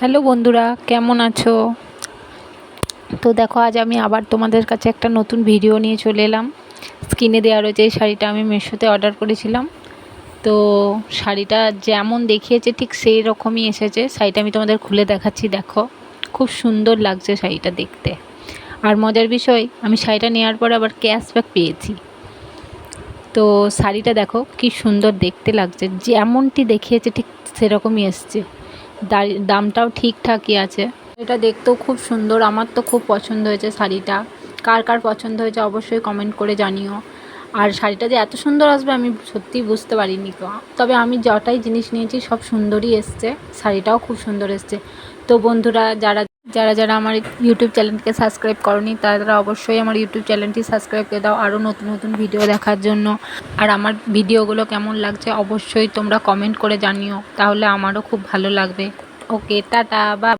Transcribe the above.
Hello বন্ধুরা, কেমন আছো? তো দেখো, আজ আমি আবার তোমাদের কাছে একটা নতুন ভিডিও নিয়ে চলে এলাম। স্ক্রিনে দেওয়া রয়েছে এই শাড়িটা আমি মিশোতে অর্ডার করেছিলাম। তো শাড়িটা যেমন দেখিয়েছে ঠিক সেই রকমই এসেছে। শাড়িটা আমি তোমাদের খুলে দেখাচ্ছি, দেখো খুব সুন্দর লাগছে শাড়িটা দেখতে। আর মজার বিষয়, আমি শাড়িটা নেওয়ার পর আবার ক্যাশব্যাক পেয়েছি। তো শাড়িটা দেখো কি সুন্দর দেখতে লাগছে, যেমনটি দেখিয়েছে ঠিক সেরকমই এসছে। দামটাও ঠিকঠাকই আছে। এটা দেখতেও খুব সুন্দর, আমার তো খুব পছন্দ হয়েছে শাড়িটা। কার কার পছন্দ হয়েছে অবশ্যই কমেন্ট করে জানিও। আর শাড়িটা যে এত সুন্দর আসবে আমি সত্যিই বুঝতে পারিনি। তবে আমি যটাই জিনিস নিয়েছি সব সুন্দরই এসছে, শাড়িটাও খুব সুন্দর এসছে। তো বন্ধুরা, যারা যারা যারা আমার ইউটিউব চ্যানেলকে সাবস্ক্রাইব করনি তারা অবশ্যই আমার ইউটিউব চ্যানেলটি সাবস্ক্রাইব করে দাও আরও নতুন নতুন ভিডিও দেখার জন্য। আর আমার ভিডিওগুলো কেমন লাগছে অবশ্যই তোমরা কমেন্ট করে জানিও, তাহলে আমারও খুব ভালো লাগবে। ওকে, টাটা, বা।